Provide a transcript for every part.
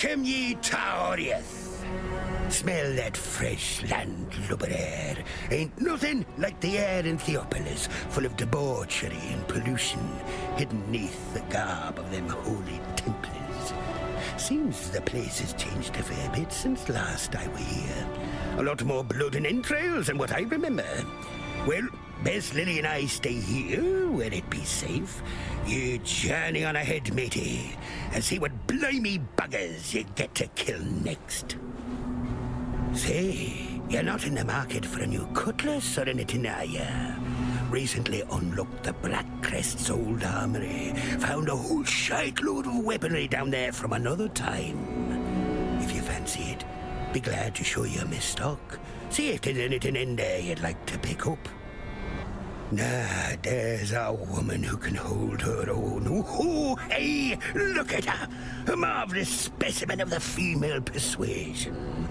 Welcome ye Tauriath. Smell that fresh landlubber air. Ain't nothing like the air in Theopolis, full of debauchery and pollution, hidden neath the garb of them holy Templars. Seems the place has changed a fair bit since last I were here. A lot more blood and entrails than what I remember. Well, best Lily and I stay here, where it be safe. You journey on ahead, matey, and see what blimey buggers you get to kill next. Say, you're not in the market for a new cutlass or anything, are ya? Recently unlocked the Black Crest's old armory. Found a whole shite load of weaponry down there from another time. If you fancy it, be glad to show you my stock. See if there's anything in there you'd like to pick up. Nah, there's a woman who can hold her own. Oh, hey, look at her. A marvelous specimen of the female persuasion.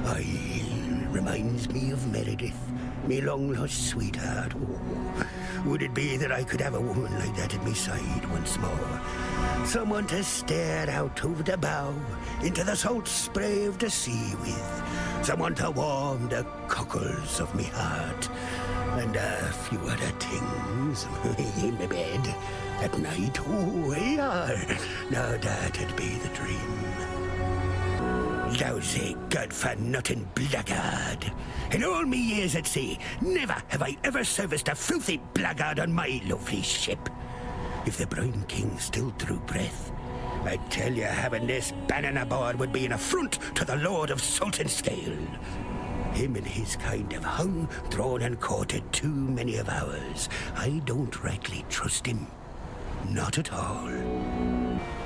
Aye, reminds me of Meredith, me long-lost sweetheart. Oh, would it be that I could have a woman like that at my side once more? Someone to stare out over the bow into the salt spray of the sea with. Someone to warm the cockles of me heart. And a few other things in my bed at night. Oh, yeah. Now that'd be the dream. Lousy, good-for-nothing blackguard. In all me years at sea, never have I ever serviced a filthy blackguard on my lovely ship. If the Brine King still drew breath, I tell you, having this Bannon aboard would be an affront to the Lord of Saltonscale. Him and his kind have hung, drawn, and courted too many of ours. I don't rightly trust him. Not at all.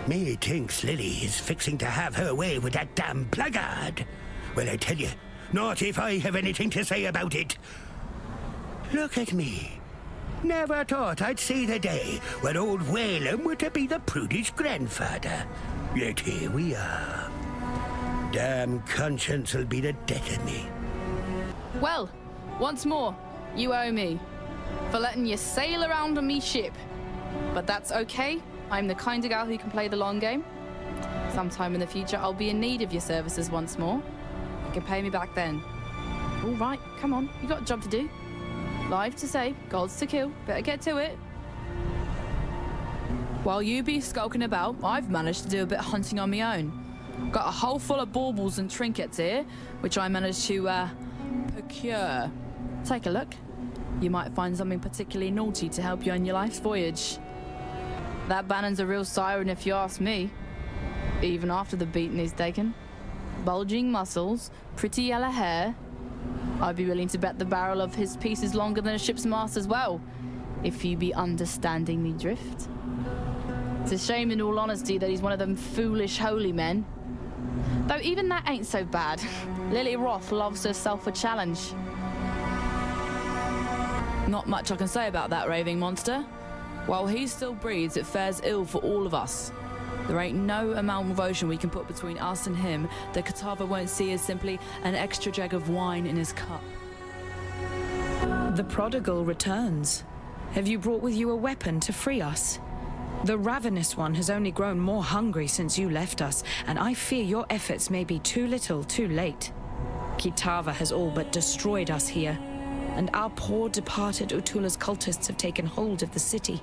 Me thinks Lily is fixing to have her way with that damn blackguard. Well, I tell you, not if I have anything to say about it. Look at me. Never thought I'd see the day when old Whalem were to be the prudish grandfather. Yet here we are. Damn conscience will be the death of me. Well, once more, you owe me for letting you sail around on me ship. But that's okay. I'm the kind of gal who can play the long game. Sometime in the future, I'll be in need of your services once more. You can pay me back then. All right, come on. You got a job to do. Lives to save, gods to kill. Better get to it. While you be skulking about, I've managed to do a bit of hunting on my own. Got a hole full of baubles and trinkets here, which I managed to, procure. Take a look. You might find something particularly naughty to help you on your life's voyage. That Bannon's a real siren if you ask me. Even after the beating he's taken. Bulging muscles, pretty yellow hair. I'd be willing to bet the barrel of his piece is longer than a ship's mast as well, if you be understanding me drift. It's a shame in all honesty that he's one of them foolish holy men. Though even that ain't so bad. Lily Roth loves herself a challenge. Not much I can say about that raving monster. While he still breathes, it fares ill for all of us. There ain't no amount of ocean we can put between us and him that Kitava won't see as simply an extra jug of wine in his cup. The prodigal returns. Have you brought with you a weapon to free us? The ravenous one has only grown more hungry since you left us, and I fear your efforts may be too little, too late. Kitava has all but destroyed us here, and our poor departed Utula's cultists have taken hold of the city.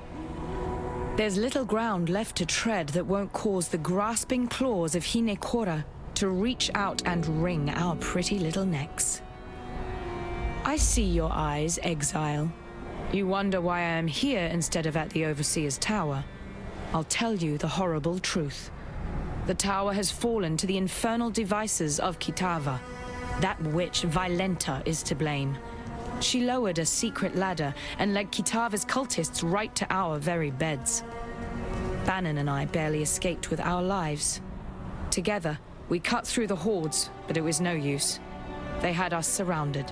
There's little ground left to tread that won't cause the grasping claws of Hinekora to reach out and wring our pretty little necks. I see your eyes, Exile. You wonder why I am here instead of at the Overseer's Tower. I'll tell you the horrible truth. The tower has fallen to the infernal devices of Kitava. That witch, Violenta, is to blame. She lowered a secret ladder and led Kitava's cultists right to our very beds. Bannon and I barely escaped with our lives. Together, we cut through the hordes, but it was no use. They had us surrounded.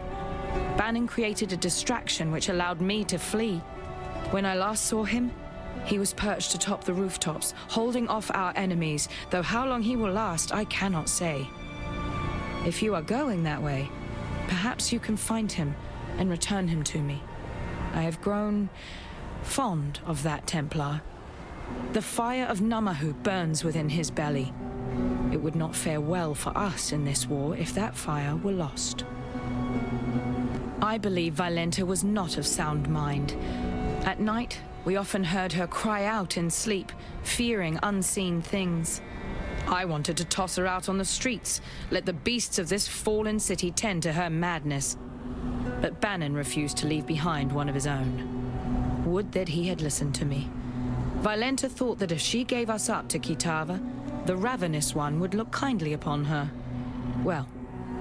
Bannon created a distraction which allowed me to flee. When I last saw him, he was perched atop the rooftops, holding off our enemies, though how long he will last, I cannot say. If you are going that way, perhaps you can find him and return him to me. I have grown fond of that Templar. The fire of Namahu burns within his belly. It would not fare well for us in this war if that fire were lost. I believe Vailenta was not of sound mind. At night, we often heard her cry out in sleep, fearing unseen things. I wanted to toss her out on the streets, let the beasts of this fallen city tend to her madness. But Bannon refused to leave behind one of his own. Would that he had listened to me. Vailenta thought that if she gave us up to Kitava, the Ravenous One would look kindly upon her. Well,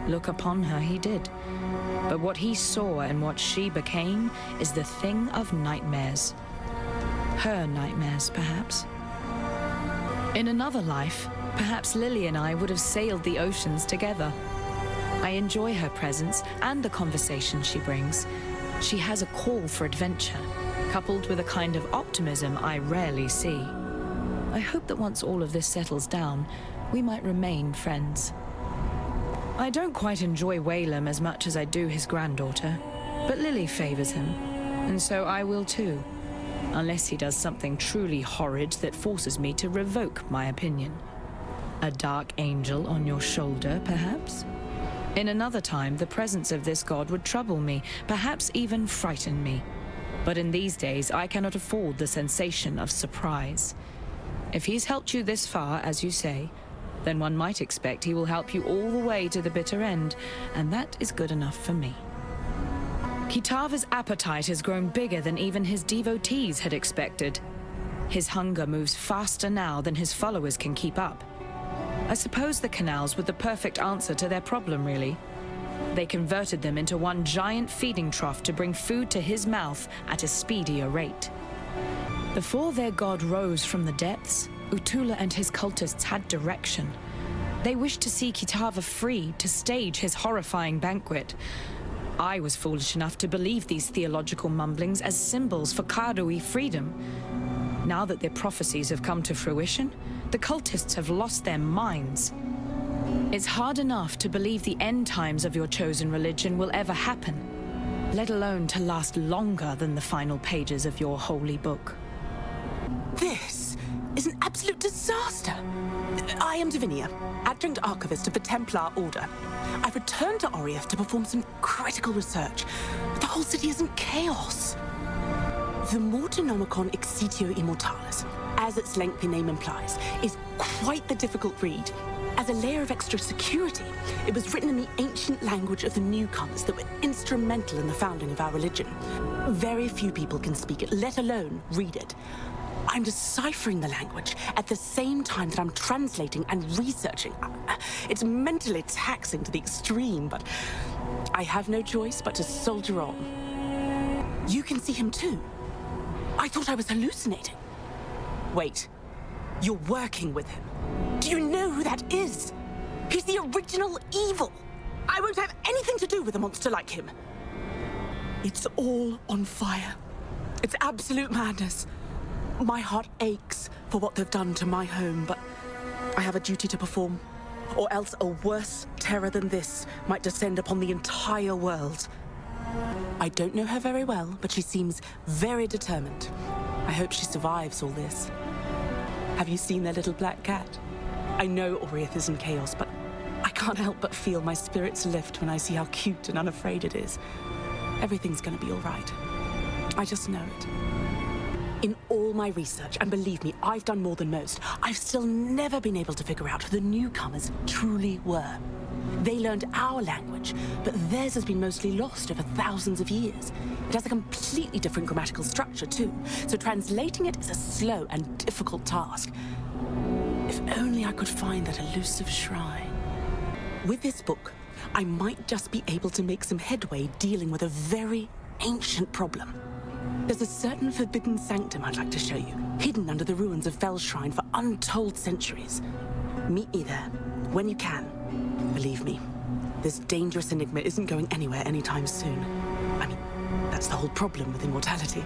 look upon her he did. But what he saw and what she became is the thing of nightmares. Her nightmares, perhaps. In another life, perhaps Lily and I would have sailed the oceans together. I enjoy her presence and the conversation she brings. She has a call for adventure, coupled with a kind of optimism I rarely see. I hope that once all of this settles down, we might remain friends. I don't quite enjoy Whalem as much as I do his granddaughter, but Lily favors him, and so I will too. Unless he does something truly horrid that forces me to revoke my opinion. A dark angel on your shoulder, perhaps? In another time, the presence of this god would trouble me, perhaps even frighten me. But in these days, I cannot afford the sensation of surprise. If he's helped you this far, as you say, then one might expect he will help you all the way to the bitter end, and that is good enough for me. Kitava's appetite has grown bigger than even his devotees had expected. His hunger moves faster now than his followers can keep up. I suppose the canals were the perfect answer to their problem, really. They converted them into one giant feeding trough to bring food to his mouth at a speedier rate. Before their god rose from the depths, Utula and his cultists had direction. They wished to see Kitava free to stage his horrifying banquet. I was foolish enough to believe these theological mumblings as symbols for Karui freedom. Now that their prophecies have come to fruition, the cultists have lost their minds. It's hard enough to believe the end times of your chosen religion will ever happen, let alone to last longer than the final pages of your holy book. This is an absolute disaster. I am Davinia, Adjunct Archivist of the Templar Order. I've returned to Oriath to perform some critical research, but the whole city is in chaos. The Mortonomicon Exitio Immortalis, as its lengthy name implies, is quite the difficult read. As a layer of extra security, it was written in the ancient language of the newcomers that were instrumental in the founding of our religion. Very few people can speak it, let alone read it. I'm deciphering the language at the same time that I'm translating and researching. It's mentally taxing to the extreme, but I have no choice but to soldier on. You can see him too. I thought I was hallucinating. Wait, you're working with him. Do you know who that is? He's the original evil. I won't have anything to do with a monster like him. It's all on fire. It's absolute madness. My heart aches for what they've done to my home, but I have a duty to perform, or else a worse terror than this might descend upon the entire world. I don't know her very well, but she seems very determined. I hope she survives all this. Have you seen their little black cat? I know Oriath is in chaos, but I can't help but feel my spirits lift when I see how cute and unafraid it is. Everything's gonna be all right. I just know it. In all my research, and believe me, I've done more than most, I've still never been able to figure out who the newcomers truly were. They learned our language, but theirs has been mostly lost over thousands of years. It has a completely different grammatical structure, too, so translating it is a slow and difficult task. If only I could find that elusive shrine. With this book, I might just be able to make some headway dealing with a very ancient problem. There's a certain forbidden sanctum I'd like to show you, hidden under the ruins of Fell's Shrine for untold centuries. Meet me there, when you can. Believe me, this dangerous enigma isn't going anywhere anytime soon. I mean, that's the whole problem with immortality.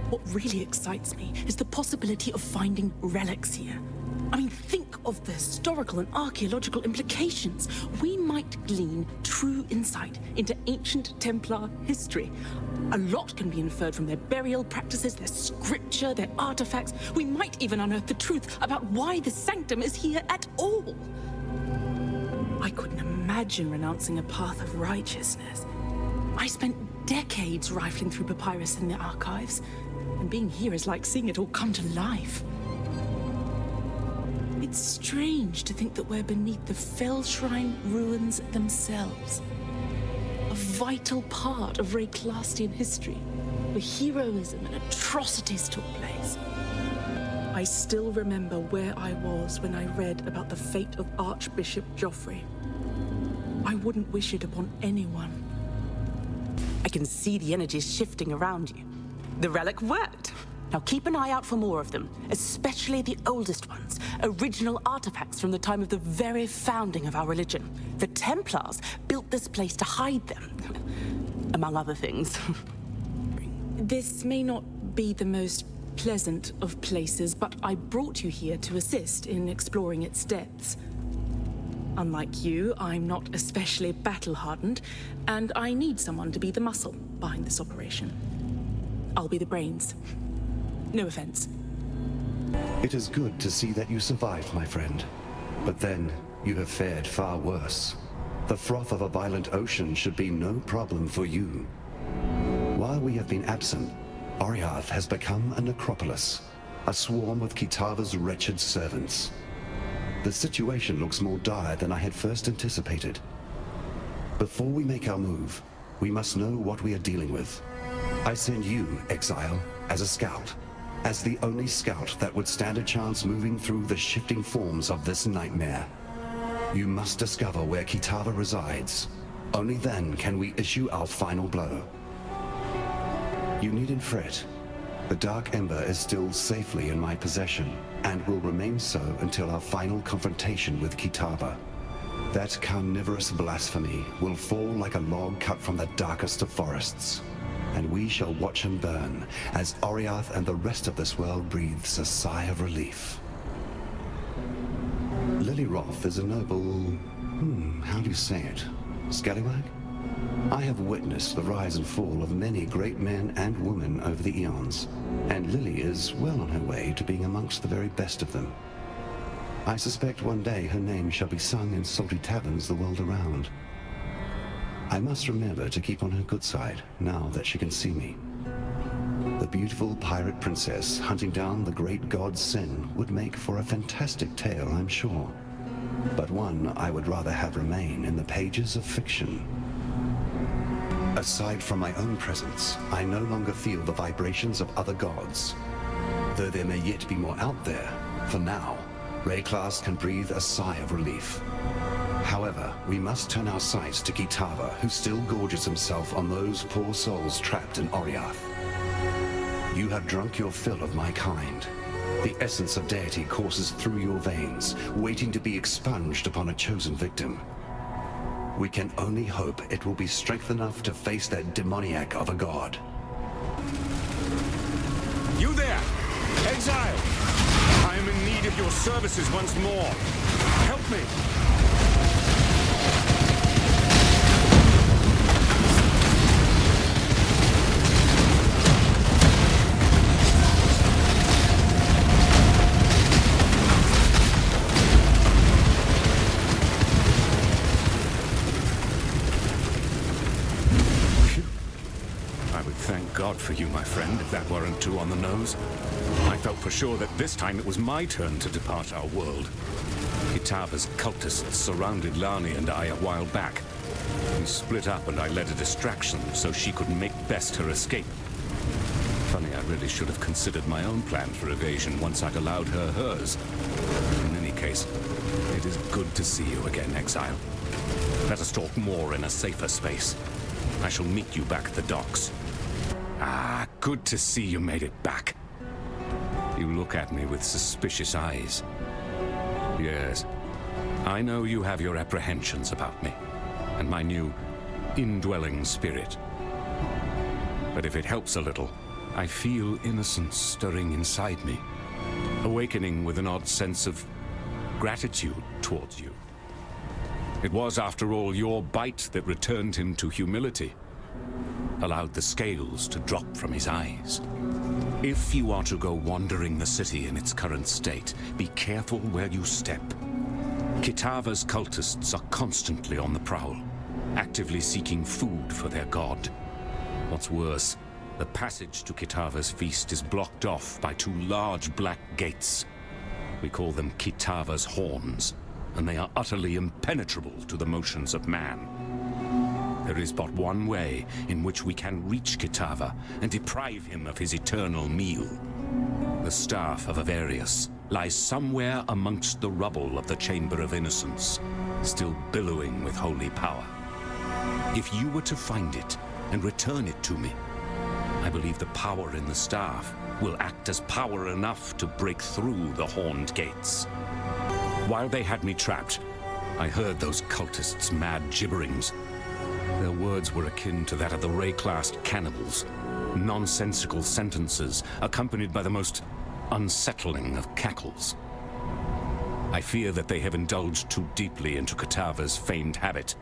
What really excites me is the possibility of finding relics here. I mean, think of the historical and archaeological implications, we might glean true insight into ancient Templar history. A lot can be inferred from their burial practices, their scripture, their artifacts. We might even unearth the truth about why the sanctum is here at all. I couldn't imagine renouncing a path of righteousness. I spent decades rifling through papyrus in the archives, and being here is like seeing it all come to life. It's strange to think that we're beneath the Fellshrine ruins themselves. A vital part of Rayclastian history, where heroism and atrocities took place. I still remember where I was when I read about the fate of Archbishop Joffrey. I wouldn't wish it upon anyone. I can see the energies shifting around you. The relic worked. Now keep an eye out for more of them, especially the oldest ones, original artifacts from the time of the very founding of our religion. The Templars built this place to hide them, among other things. This may not be the most pleasant of places, but I brought you here to assist in exploring its depths. Unlike you, I'm not especially battle-hardened, and I need someone to be the muscle behind this operation. I'll be the brains. No offense. It is good to see that you survived, my friend. But then, you have fared far worse. The froth of a violent ocean should be no problem for you. While we have been absent, Oriath has become a necropolis, a swarm of Kitava's wretched servants. The situation looks more dire than I had first anticipated. Before we make our move, we must know what we are dealing with. I send you, Exile, as a scout. As the only scout that would stand a chance moving through the shifting forms of this nightmare. You must discover where Kitava resides. Only then can we issue our final blow. You needn't fret. The Dark Ember is still safely in my possession, and will remain so until our final confrontation with Kitava. That carnivorous blasphemy will fall like a log cut from the darkest of forests, and we shall watch him burn as Oriath and the rest of this world breathes a sigh of relief. Lily Roth is a noble... how do you say it? Scallywag? I have witnessed the rise and fall of many great men and women over the eons, and Lily is well on her way to being amongst the very best of them. I suspect one day her name shall be sung in salty taverns the world around. I must remember to keep on her good side, now that she can see me. The beautiful pirate princess hunting down the great god Sin would make for a fantastic tale, I'm sure. But one I would rather have remain in the pages of fiction. Aside from my own presence, I no longer feel the vibrations of other gods. Though there may yet be more out there, for now, Rayclast can breathe a sigh of relief. However, we must turn our sights to Kitava, who still gorges himself on those poor souls trapped in Oriath. You have drunk your fill of my kind. The essence of deity courses through your veins, waiting to be expunged upon a chosen victim. We can only hope it will be strength enough to face that demoniac of a god. You there! Exile! I am in need of your services once more. Help me! God for you, my friend, if that weren't too on the nose. I felt for sure that this time it was my turn to depart our world. Kitava's cultists surrounded Lani and I a while back. We split up and I led a distraction so she could make best her escape. Funny, I really should have considered my own plan for evasion once I'd allowed her hers. In any case, it is good to see you again, Exile. Let us talk more in a safer space. I shall meet you back at the docks. Ah, good to see you made it back. You look at me with suspicious eyes. Yes, I know you have your apprehensions about me, and my new indwelling spirit. But if it helps a little, I feel innocence stirring inside me, awakening with an odd sense of gratitude towards you. It was, after all, your bite that returned him to humility, allowed the scales to drop from his eyes. If you are to go wandering the city in its current state, be careful where you step. Kitava's cultists are constantly on the prowl, actively seeking food for their god. What's worse, the passage to Kitava's feast is blocked off by two large black gates. We call them Kitava's horns, and they are utterly impenetrable to the motions of man. There is but one way in which we can reach Kitava and deprive him of his eternal meal. The staff of Avarius lies somewhere amongst the rubble of the Chamber of Innocence, still billowing with holy power. If you were to find it and return it to me, I believe the power in the staff will act as power enough to break through the horned gates. While they had me trapped, I heard those cultists' mad gibberings. Their words were akin to that of the Ray-classed cannibals, nonsensical sentences accompanied by the most unsettling of cackles. I fear that they have indulged too deeply into Kitava's famed habit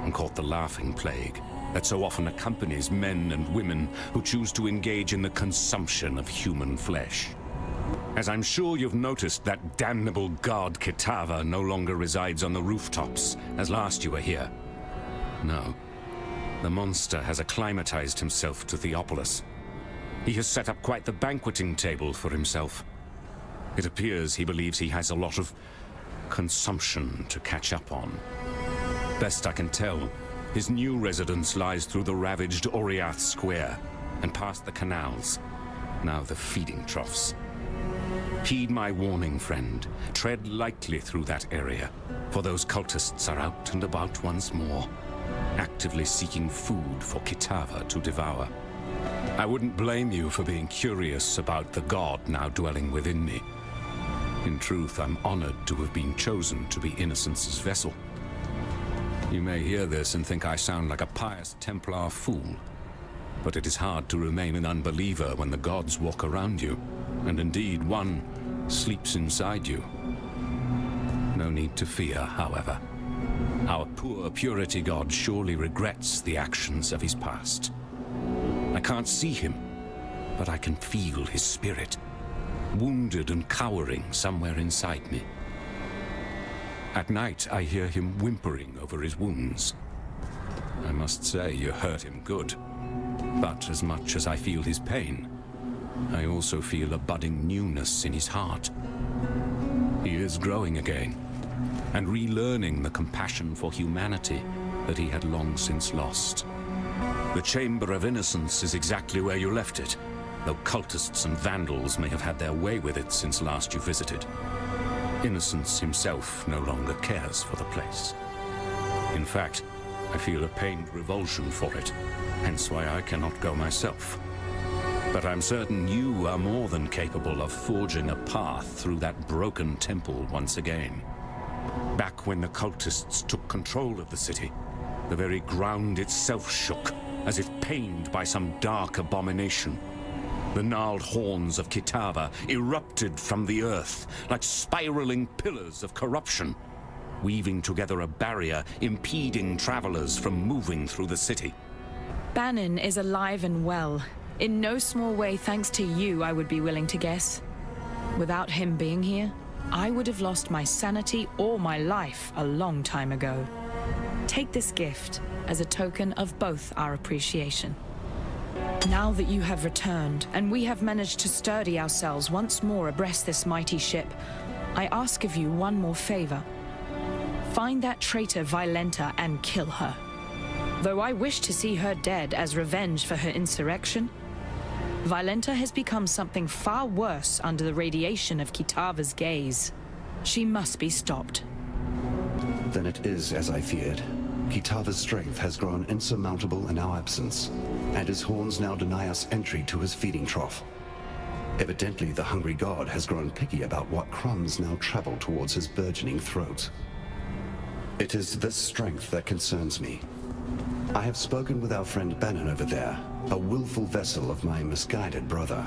and caught the laughing plague that so often accompanies men and women who choose to engage in the consumption of human flesh. As I'm sure you've noticed, that damnable god Kitava no longer resides on the rooftops as last you were here. No. The monster has acclimatized himself to Theopolis. He has set up quite the banqueting table for himself. It appears he believes he has a lot of consumption to catch up on. Best I can tell, his new residence lies through the ravaged Oriath Square and past the canals, now the feeding troughs. Heed my warning, friend. Tread lightly through that area, for those cultists are out and about once more, actively seeking food for Kitava to devour. I wouldn't blame you for being curious about the god now dwelling within me. In truth, I'm honored to have been chosen to be Innocence's vessel. You may hear this and think I sound like a pious Templar fool, but it is hard to remain an unbeliever when the gods walk around you, and indeed one sleeps inside you. No need to fear, however. Our poor purity god surely regrets the actions of his past. I can't see him, but I can feel his spirit, wounded and cowering somewhere inside me. At night, I hear him whimpering over his wounds. I must say, you hurt him good. But as much as I feel his pain, I also feel a budding newness in his heart. He is growing again, and relearning the compassion for humanity that he had long since lost. The Chamber of Innocence is exactly where you left it, though cultists and vandals may have had their way with it since last you visited. Innocence himself no longer cares for the place. In fact, I feel a pained revulsion for it, hence why I cannot go myself. But I'm certain you are more than capable of forging a path through that broken temple once again. Back when the cultists took control of the city, the very ground itself shook, as if pained by some dark abomination. The gnarled horns of Kitava erupted from the earth like spiraling pillars of corruption, weaving together a barrier impeding travelers from moving through the city. Bannon is alive and well. In no small way thanks to you, I would be willing to guess. Without him being here, I would have lost my sanity or my life a long time ago. Take this gift as a token of both our appreciation. Now that you have returned, and we have managed to sturdy ourselves once more abreast this mighty ship, I ask of you one more favor. Find that traitor Violenta and kill her. Though I wish to see her dead as revenge for her insurrection, Violenta has become something far worse under the radiation of Kitava's gaze. She must be stopped. Then it is as I feared. Kitava's strength has grown insurmountable in our absence, and his horns now deny us entry to his feeding trough. Evidently, the hungry god has grown picky about what crumbs now travel towards his burgeoning throat. It is this strength that concerns me. I have spoken with our friend Bannon over there, a willful vessel of my misguided brother.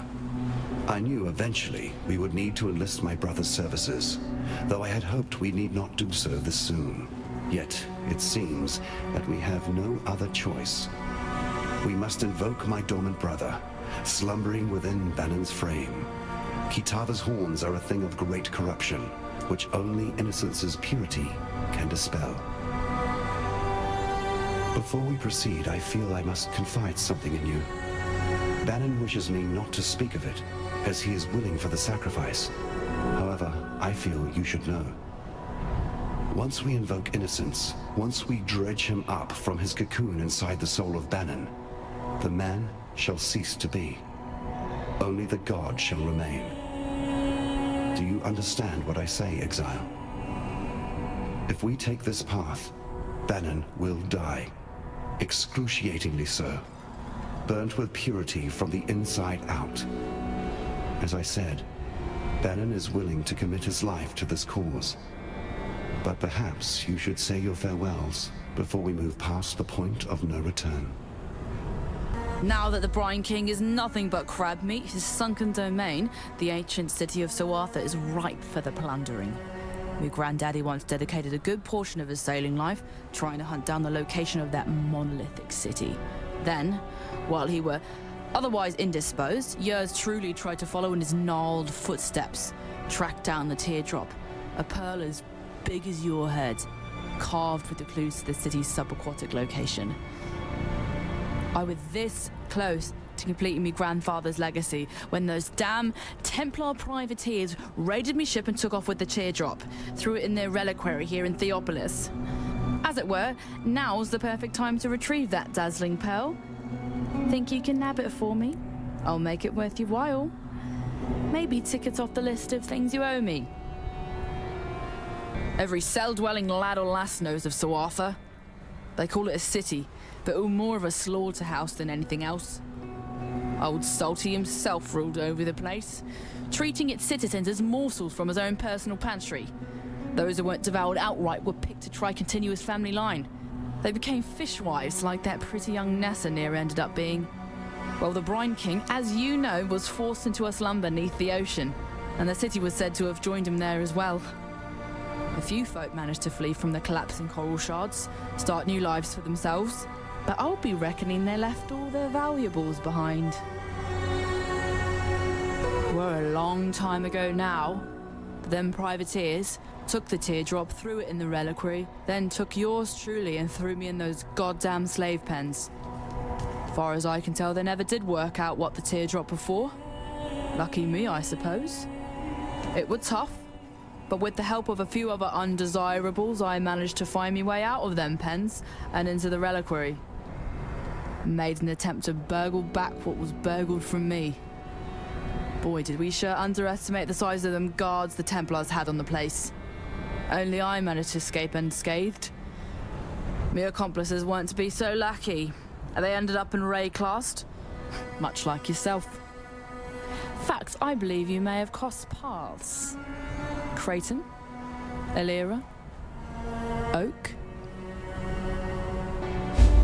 I knew eventually we would need to enlist my brother's services, though I had hoped we need not do so this soon. Yet, it seems that we have no other choice. We must invoke my dormant brother, slumbering within Banon's frame. Kitava's horns are a thing of great corruption, which only Innocence's purity can dispel. Before we proceed, I feel I must confide something in you. Banon wishes me not to speak of it, as he is willing for the sacrifice. However, I feel you should know. Once we invoke Innocence, once we dredge him up from his cocoon inside the soul of Banon, the man shall cease to be. Only the god shall remain. Do you understand what I say, Exile? If we take this path, Banon will die. Excruciatingly so. Burnt with purity from the inside out. As I said, Banon is willing to commit his life to this cause. But perhaps you should say your farewells before we move past the point of no return. Now that the Brine King is nothing but crab meat, his sunken domain, the ancient city of Soartha, is ripe for the plundering. My granddaddy once dedicated a good portion of his sailing life trying to hunt down the location of that monolithic city. Then, while he were otherwise indisposed, yours truly tried to follow in his gnarled footsteps, track down the teardrop, a pearl as big as your head, carved with the clues to the city's subaquatic location. I was this close to completing my grandfather's legacy when those damn Templar privateers raided me ship and took off with the teardrop, threw it in their reliquary here in Theopolis. As it were, now's the perfect time to retrieve that dazzling pearl. Think you can nab it for me? I'll make it worth your while. Maybe tick it off the list of things you owe me. Every cell-dwelling lad or lass knows of Soartha. They call it a city, but more of a slaughterhouse than anything else. Old Salty himself ruled over the place, treating its citizens as morsels from his own personal pantry. Those who weren't devoured outright were picked to try continue his family line. They became fishwives like that pretty young Nessa near ended up being. Well, the Brine King, as you know, was forced into a slumber beneath the ocean, and the city was said to have joined him there as well. A few folk managed to flee from the collapsing coral shards, start new lives for themselves, but I'll be reckoning they left all their valuables behind. Well, a long time ago now, them privateers took the teardrop, threw it in the reliquary, then took yours truly and threw me in those goddamn slave pens. Far as I can tell, they never did work out what the teardrop before. Lucky me, I suppose. It was tough, but with the help of a few other undesirables, I managed to find me way out of them pens and into the reliquary. Made an attempt to burgle back what was burgled from me. Boy, did we sure underestimate the size of them guards the Templars had on the place. Only I managed to escape unscathed. My accomplices weren't to be so lucky. They ended up in Ray-classed, much like yourself. Fact, I believe you may have crossed paths. Creighton? Elira? Oak?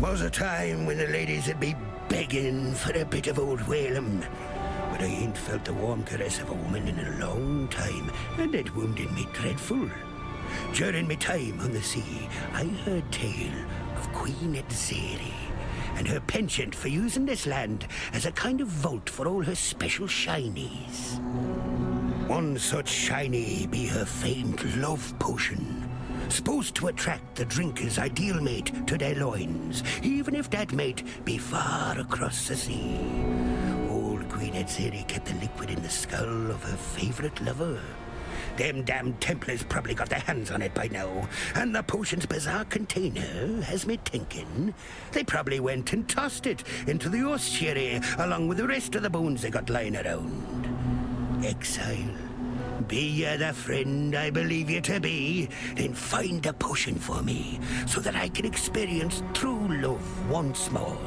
Was a time when the ladies would be begging for a bit of old Whalem. But I ain't felt the warm caress of a woman in a long time, and it wounded me dreadful. During my time on the sea, I heard tale of Queen Exile and her penchant for using this land as a kind of vault for all her special shinies. One such shiny be her famed love potion, supposed to attract the drinker's ideal mate to their loins, even if that mate be far across the sea. Old Queen Exile kept the liquid in the skull of her favorite lover. Them damn Templars probably got their hands on it by now, and the potion's bizarre container has me thinking they probably went and tossed it into the ossuary along with the rest of the bones they got lying around. Exile, be you the friend I believe you to be, then find the potion for me so that I can experience true love once more.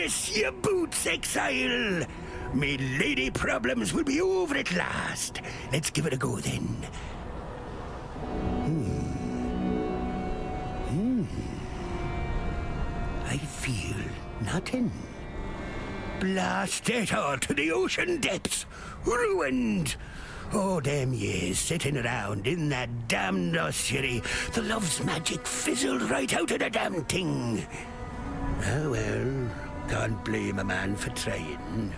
Lace your boots, Exile! Me lady problems will be over at last. Let's give it a go then. I feel nothing. Blast it all to the ocean depths. Ruined. Oh, them years sitting around in that damned ossuary. The love's magic fizzled right out of the damn thing. Oh well, can't blame a man for trying.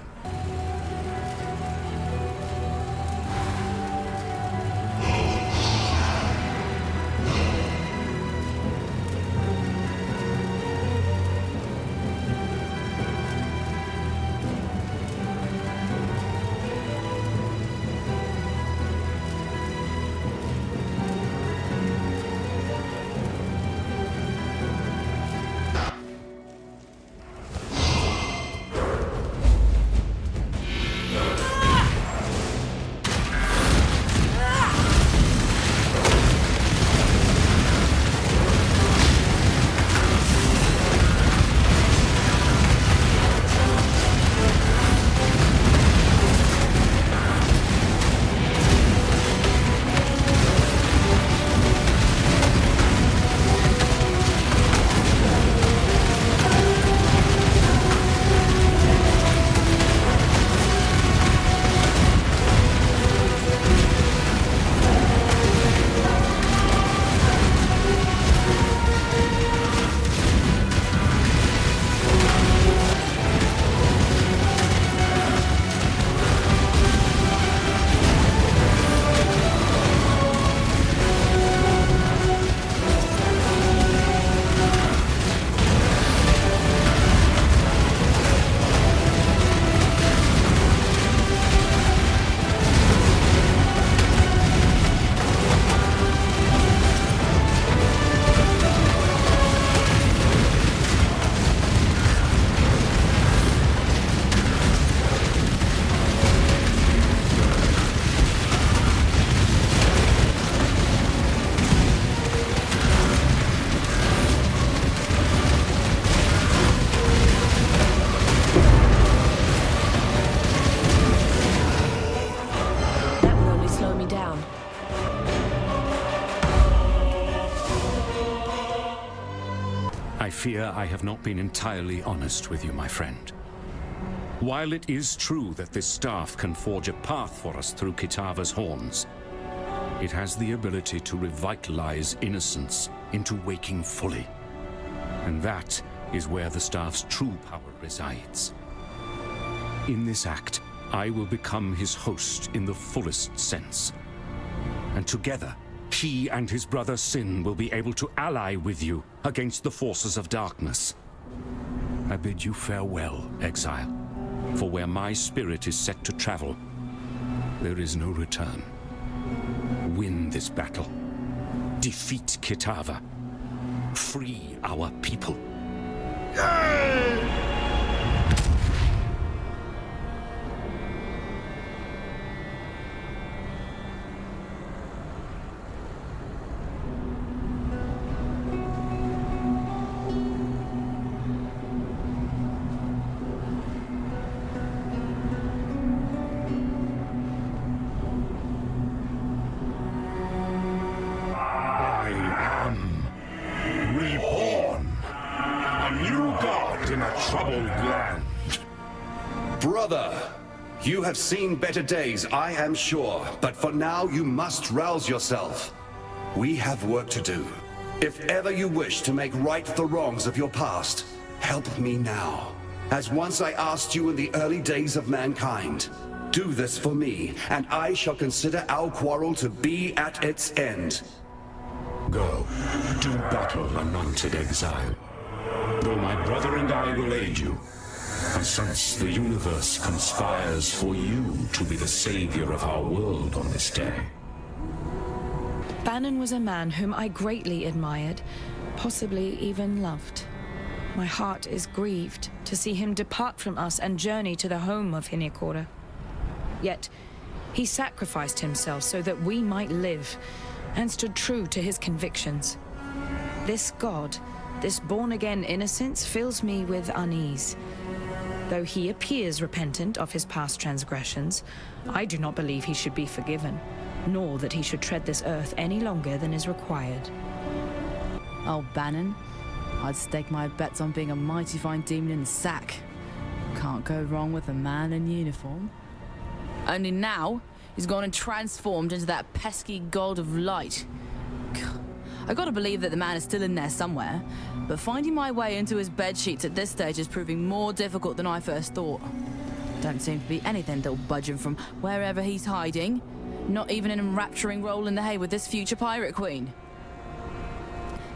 I fear I have not been entirely honest with you, my friend. While it is true that this staff can forge a path for us through Kitava's horns, it has the ability to revitalize innocence into waking fully. And that is where the staff's true power resides. In this act, I will become his host in the fullest sense. And together, he and his brother Sin will be able to ally with you against the forces of darkness. I bid you farewell, Exile, for where my spirit is set to travel, there is no return. Win this battle. Defeat Kitava. Free our people. Brother, you have seen better days, I am sure, but for now you must rouse yourself. We have work to do. If ever you wish to make right the wrongs of your past, help me now. As once I asked you in the early days of mankind. Do this for me, and I shall consider our quarrel to be at its end. Go, do battle, anointed Exile. Though my brother and I will aid you, I sense the universe conspires for you to be the savior of our world on this day. Bannon was a man whom I greatly admired, possibly even loved. My heart is grieved to see him depart from us and journey to the home of Hinekora. Yet, he sacrificed himself so that we might live, and stood true to his convictions. This god This born-again innocence fills me with unease. Though he appears repentant of his past transgressions, I do not believe he should be forgiven, nor that he should tread this earth any longer than is required. Oh, Bannon, I'd stake my bets on being a mighty fine demon in the sack. Can't go wrong with a man in uniform. Only now, he's gone and transformed into that pesky god of light. I gotta believe that the man is still in there somewhere, but finding my way into his bedsheets at this stage is proving more difficult than I first thought. Don't seem to be anything that'll budge him from wherever he's hiding. Not even an enrapturing roll in the hay with this future pirate queen.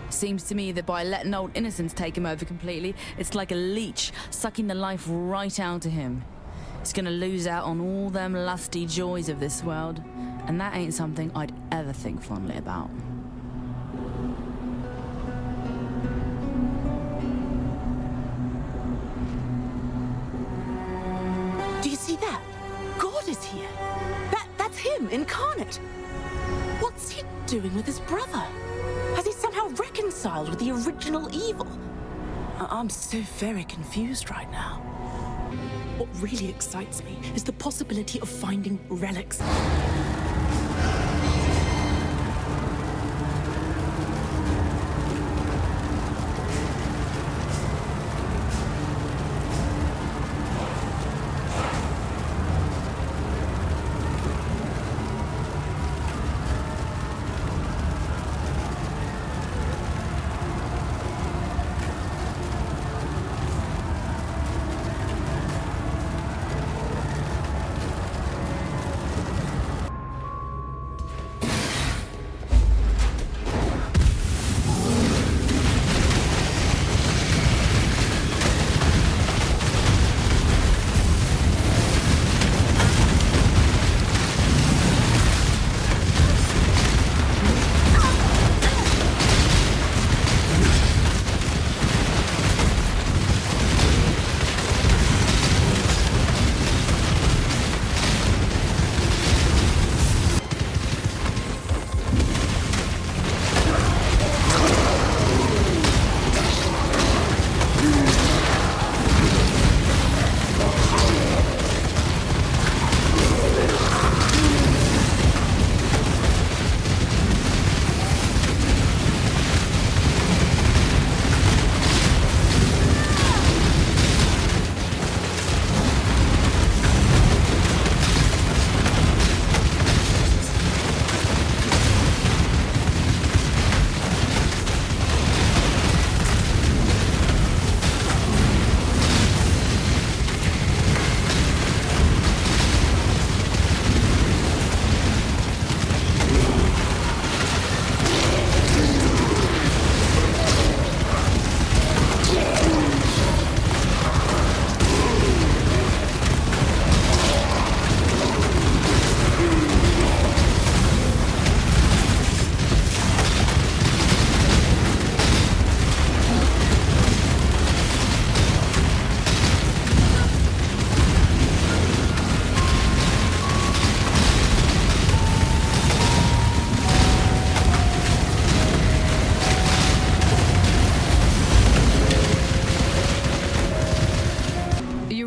Seems to me that by letting old innocence take him over completely, it's like a leech sucking the life right out of him. He's gonna lose out on all them lusty joys of this world, and that ain't something I'd ever think fondly about. Do you see that? God is here. That's him, incarnate. What's he doing with his brother? Has he somehow reconciled with the original evil? I'm so very confused right now. What really excites me is the possibility of finding relics.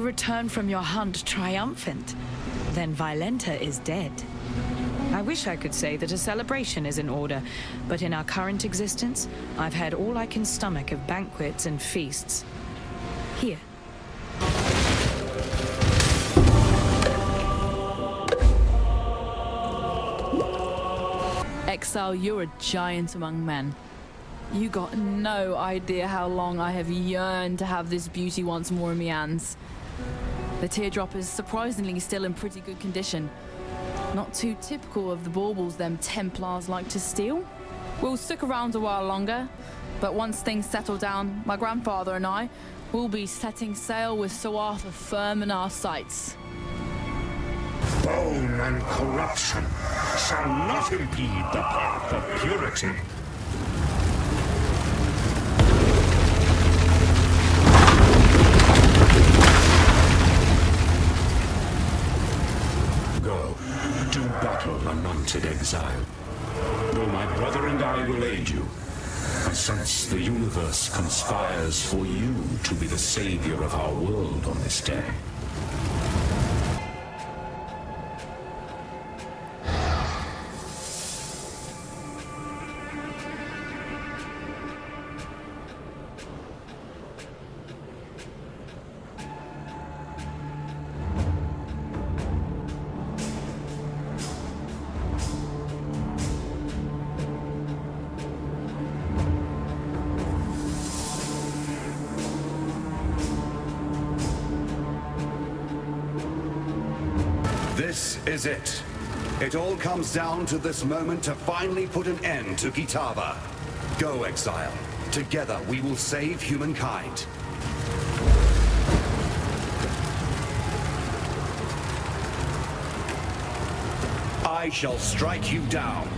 Return from your hunt triumphant. Then Violenta is dead. I wish I could say that a celebration is in order, but in our current existence, I've had all I can stomach of banquets and feasts. Here. Exile, you're a giant among men. You got no idea how long I have yearned to have this beauty once more in my hands. The teardrop is surprisingly still in pretty good condition. Not too typical of the baubles them Templars like to steal. We'll stick around a while longer, but once things settle down, my grandfather and I will be setting sail with Sir Arthur firm in our sights. Bone and corruption shall not impede the path of purity. Go, do battle, anointed exile. Though my brother and I will aid you, a I sense the universe conspires for you to be the savior of our world on this day. This is it. It all comes down to this moment to finally put an end to Kitava. Go, Exile. Together we will save humankind. I shall strike you down.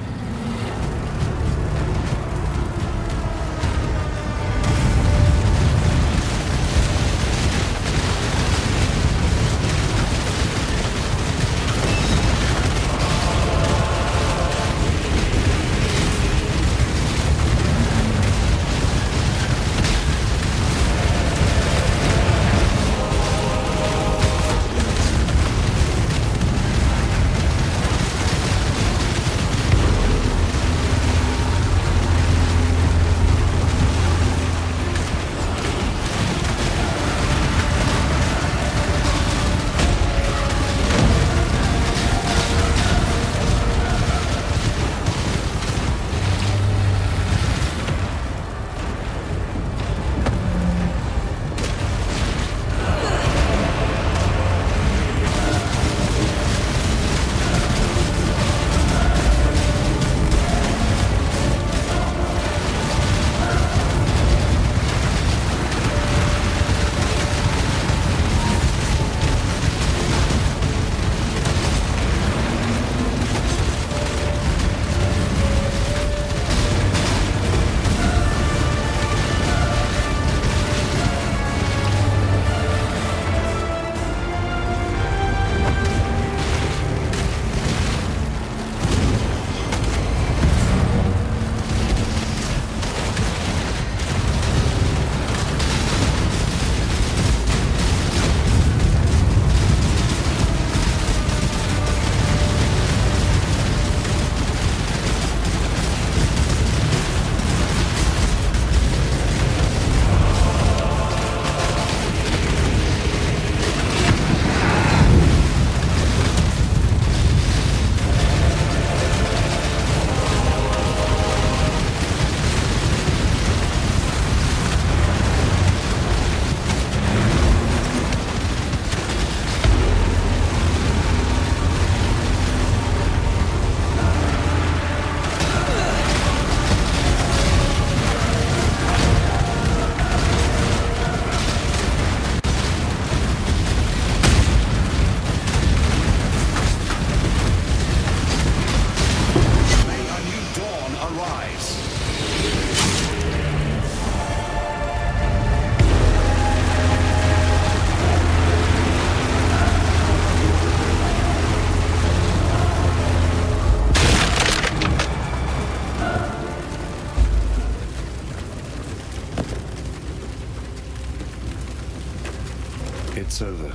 It's over.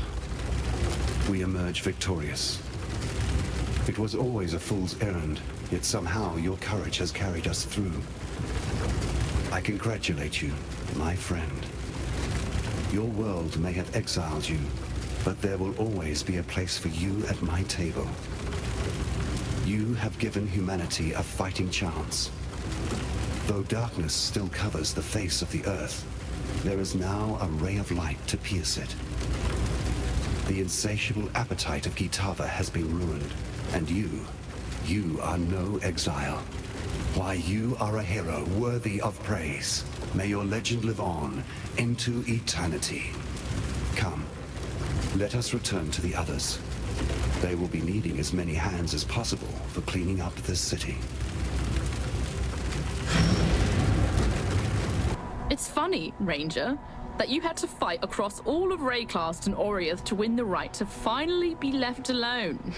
We emerge victorious. It was always a fool's errand, yet somehow your courage has carried us through. I congratulate you, my friend. Your world may have exiled you, but there will always be a place for you at my table. You have given humanity a fighting chance. Though darkness still covers the face of the earth, there is now a ray of light to pierce it. The insatiable appetite of Kitava has been ruined, and you are no exile. Why, you are a hero worthy of praise. May your legend live on into eternity. Come, let us return to the others. They will be needing as many hands as possible for cleaning up this city. It's funny, Ranger, that you had to fight across all of Rayclast and Oriath to win the right to finally be left alone.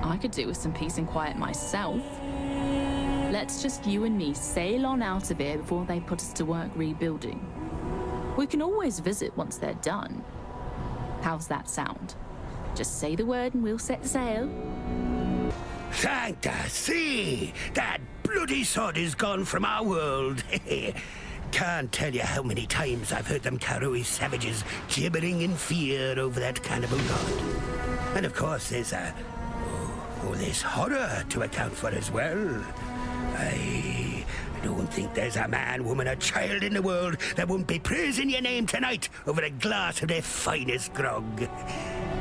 I could do with some peace and quiet myself. let's just you and me sail on out of here before they put us to work rebuilding. We can always visit once they're done. How's that sound? Just say the word and we'll set sail. Thank the sea! That bloody sod is gone from our world. Can't tell you how many times I've heard them Karui savages gibbering in fear over that cannibal god. And of course there's this horror to account for as well. I don't think there's a man, woman, or child in the world that won't be praising your name tonight over a glass of their finest grog.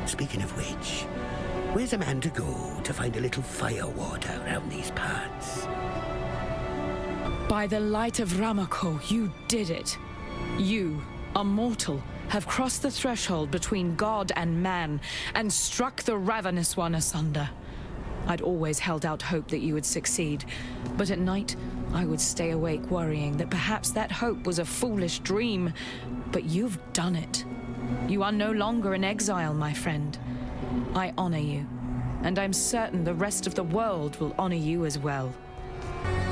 Speaking of which, where's a man to go to find a little fire water around these parts? By the light of Ramako, you did it. You, a mortal, have crossed the threshold between God and man and struck the ravenous one asunder. I'd always held out hope that you would succeed, but at night I would stay awake worrying that perhaps that hope was a foolish dream. But you've done it. You are no longer in exile, my friend. I honor you, and I'm certain the rest of the world will honor you as well.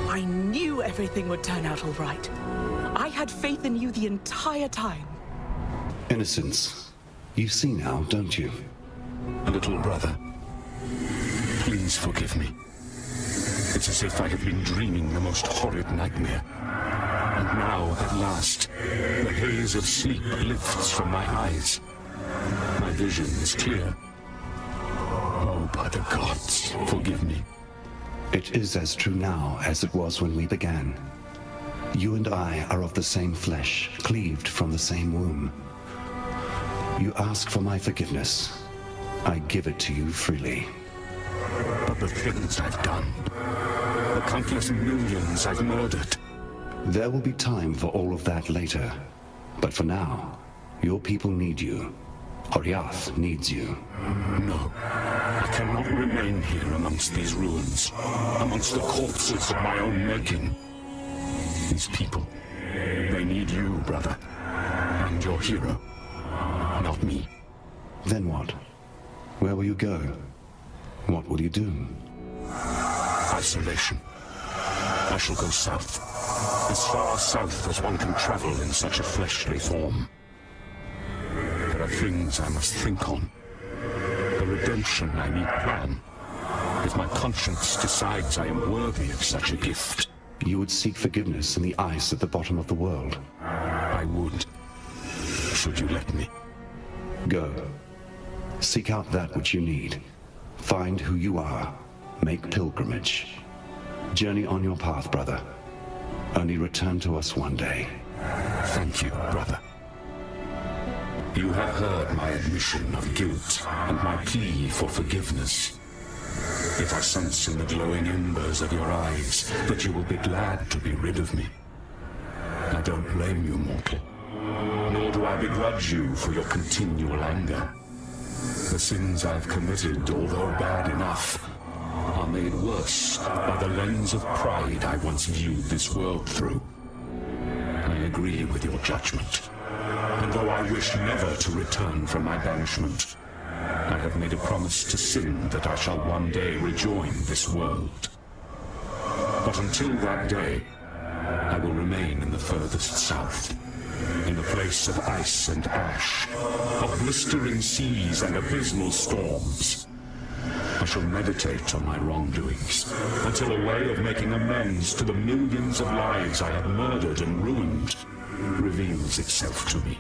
I knew everything would turn out all right. I had faith in you the entire time. Innocence. You see now, don't you? Little brother, please forgive me. It's as if I have been dreaming the most horrid nightmare. And now, at last, the haze of sleep lifts from my eyes. My vision is clear. Oh, by the gods, forgive me. It is as true now as it was when we began. You and I are of the same flesh, cleaved from the same womb. You ask for my forgiveness. I give it to you freely. But the things I've done, the countless millions I've murdered. There will be time for all of that later. But for now, your people need you. Oriath needs you. No, I cannot remain here amongst these ruins, amongst the corpses of my own making. These people, they need you, brother, and your hero, not me. Then what? Where will you go? What will you do? Isolation. I shall go south, as far south as one can travel in such a fleshly form. There are things I must think on. The redemption I need plan. If my conscience decides I am worthy of such a gift. You would seek forgiveness in the ice at the bottom of the world. I would, should you let me. Go. Seek out that which you need. Find who you are. Make pilgrimage. Journey on your path, brother. Only return to us one day. Thank you, brother. You have heard my admission of guilt and my plea for forgiveness. If I sense in the glowing embers of your eyes that you will be glad to be rid of me. I don't blame you, mortal. Nor do I begrudge you for your continual anger. The sins I've committed, although bad enough, are made worse by the lens of pride I once viewed this world through. I agree with your judgment. And though I wish never to return from my banishment, I have made a promise to sin that I shall one day rejoin this world. But until that day, I will remain in the furthest south, in the place of ice and ash, of blistering seas and abysmal storms. I shall meditate on my wrongdoings, until a way of making amends to the millions of lives I have murdered and ruined reveals itself to me.